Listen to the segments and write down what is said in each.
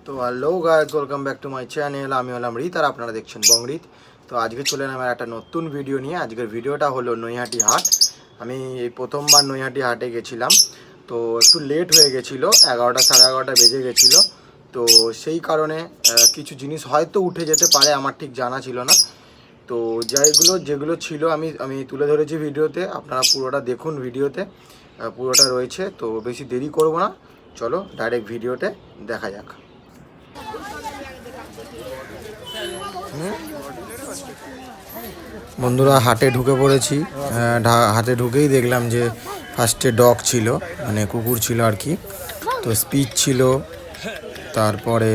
তো hello guys, welcome back to my channel. আমি হলাম রিত আর আপনারা দেখছেন বংরিত। তো আজকে চলে এলাম একটা নতুন ভিডিও নিয়ে। আজকের ভিডিওটা হলো নৈহাটি হাট। আমি এই প্রথমবার নৈহাটি হাটে গেছিলাম, তো একটু লেট হয়ে গেছিলো, 11টা সাড়ে 11টা বেজে গেছিলো। তো সেই কারণে কিছু জিনিস হয়তো উঠে যেতে পারে, আমার ঠিক জানা ছিল না। তো যেগুলো ছিল আমি তুলে ধরেছি ভিডিওতে, আপনারা পুরোটা দেখুন। ভিডিওতে পুরোটা রয়েছে। তো বেশি দেরি করব না, চলো ডাইরেক্ট ভিডিওতে দেখা যাক। বন্ধুরা, হাটে ঢুকে পড়েছি। হাটে ঢুকেই দেখলাম যে ফার্স্টে ডগ ছিল, মানে কুকুর ছিল আর কি। তো স্পিচ ছিল, তারপরে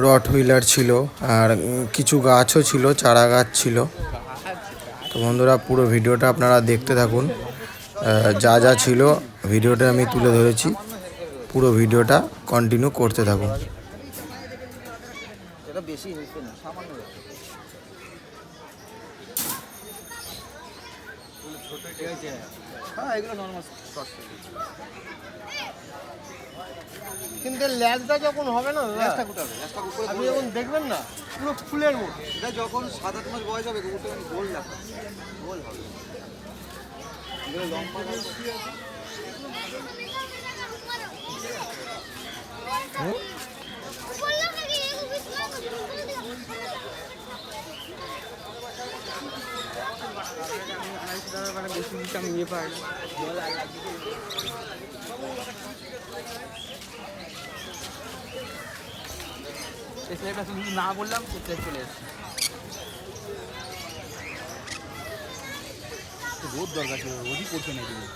রট হুইলার ছিল, আর কিছু গাছও ছিল, চারা গাছ ছিল। তো বন্ধুরা, পুরো ভিডিওটা আপনারা দেখতে থাকুন। যা যা ছিল ভিডিওটা আমি তুলে ধরেছি, পুরো ভিডিওটা কন্টিনিউ করতে থাকুন। কিন্তু ল্যাজটা যখন হবে না, আপনি যখন দেখবেন না পুরো ফুলের মতো, এটা যখন 7-8 মাস বয়স হবে কুকুরটা মানে গোল লাগবে, গোল হবে। এগুলো লম্বা না বললাম চলে এসছে। রোদ দরকার ছিল, রোদই পড়ছে না এদিকে।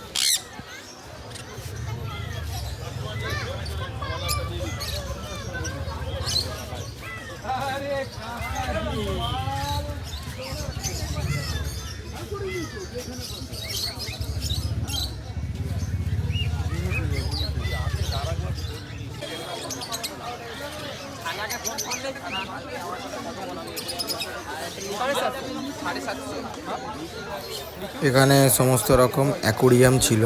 এখানে সমস্ত রকম অ্যাকোরিয়াম ছিল,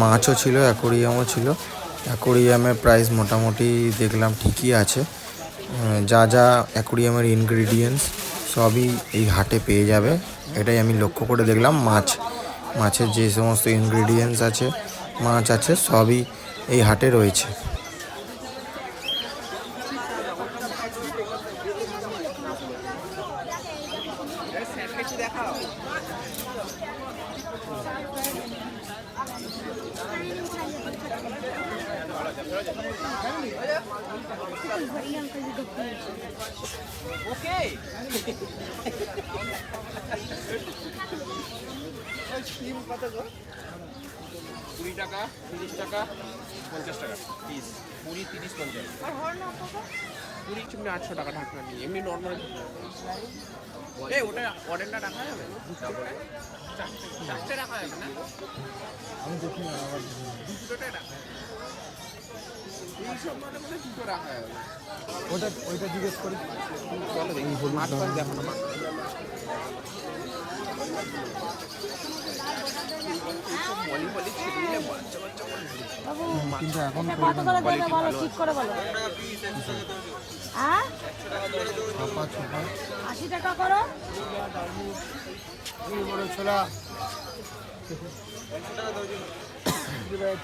মাছও ছিল, অ্যাকোরিয়ামও ছিল। অ্যাকোরিয়ামের প্রাইস মোটামুটি দেখলাম ঠিকই আছে। যা যা অ্যাকোরিয়ামের ইনগ্রিডিয়েন্টস সবই এই হাটে পেয়ে যাবে, এটাই আমি লক্ষ্য করে দেখলাম। মাছের যে সমস্ত ইনগ্রিডিয়েন্টস আছে, মাছ আছে, সবই এই হাটে রয়েছে। কুড়ি টাকা, 30 টাকা, 50 টাকা পিস। 20, 30, 50। কুড়ি চুমনি 800 টাকা ঢাকনা নিয়ে, এমনি নর্মাল। এই ওটা অর্ডারটা রাখা যাবে? চারটে রাখা যাবে না? আমি দেখি না, আবার দুটোটাই রাখা যাবে। এই সব মানে দুটো রাখা যাবে। ওইটা জিজ্ঞেস করি। চলো দেখি, মাছ পান দেখো না। কিন্তু এখন কত করে দেবে বলো, ঠিক করে বলো। হ্যাঁ 80 টাকা করো। ছোলা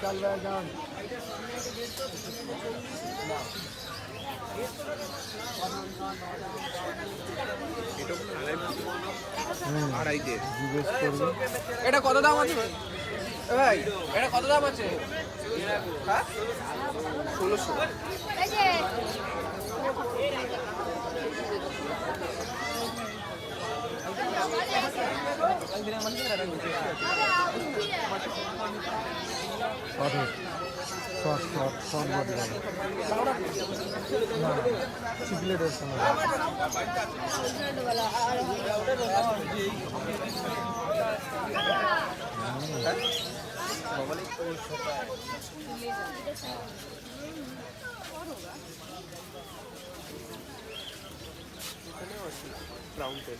চাল যান। এটা কত দাম আছে ভাই? এটা কত দাম আছে? হ্যাঁ 1600। ব্রাউন তেল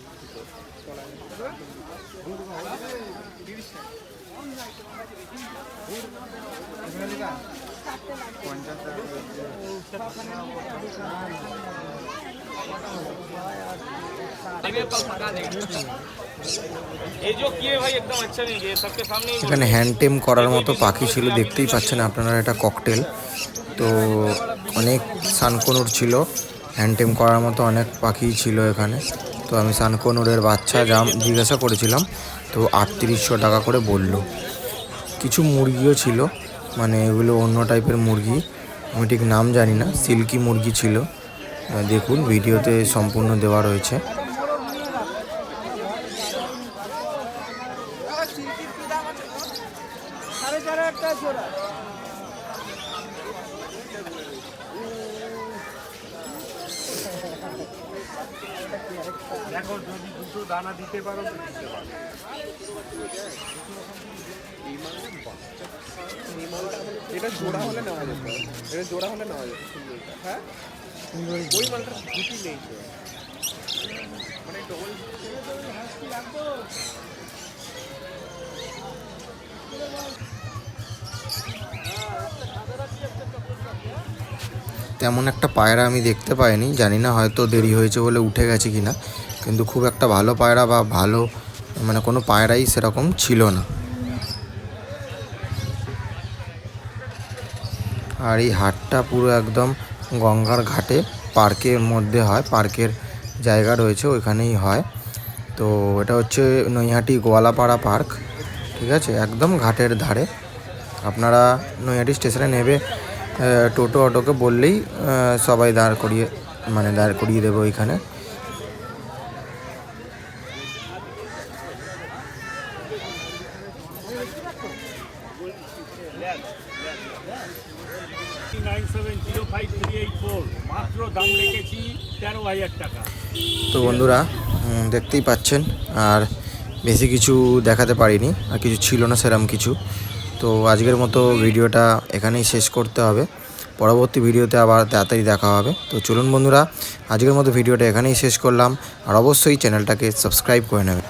এখানে হ্যান্ড টেম করার মতো পাখি ছিল, দেখতেই পাচ্ছেন আপনারা, এটা ককটেল। তো অনেক সানকনুর ছিল, হ্যান্ড টেম করার মতো অনেক পাখি ছিল এখানে। তো আমি সানকনুরের বাচ্চা জিজ্ঞাসা করেছিলাম, তো 3800 টাকা করে বললো। কিছু মুরগিও ছিল, মানে এগুলো অন্য টাইপের মুরগি, আমি ঠিক নাম জানি না, সিল্কি মুরগি ছিল। দেখুন ভিডিওতে সম্পূর্ণ দেওয়া রয়েছে। এটা জোড়া হলে নেওয়া যেত, এটা জোড়া হলে নেওয়া যেত সুন্দরটা। হ্যাঁ ওই মালটার দুটি নেই তো, মানে ডবল। তেমন একটা পায়রা আমি দেখতে পাইনি, জানি না হয়তো দেরি হয়েছে বলে উঠে গেছে কিনা, কিন্তু খুব একটা ভালো পায়রা বা ভালো মানে কোনো পায়রাই সেরকম ছিল না। আর এই হাটটা পুরো একদম গঙ্গার ঘাটে পার্কের মধ্যে হয়, পার্কের জায়গা রয়েছে ওইখানেই হয়। তো এটা হচ্ছে নৈহাটি গোয়ালাপাড়া পার্ক, ঠিক আছে, একদম ঘাটের ধারে। আপনারা নৈহাটি স্টেশনে নেবে টোটো অটোকে বললেই সবাই দাঁড় করিয়ে দেবে ওইখানে। তো বন্ধুরা দেখতেই পাচ্ছেন, আর বেশি কিছু দেখাতে পারিনি, আর কিছু ছিল না সেরকম কিছু। তো আজকের মতো ভিডিওটা এখানেই শেষ করতে হবে, পরবর্তী ভিডিওতে আবার তাড়াতাড়ি দেখা হবে। তো চলুন বন্ধুরা, আজকের মতো ভিডিওটা এখানেই শেষ করলাম, আর অবশ্যই চ্যানেলটাকে সাবস্ক্রাইব করে নেবেন।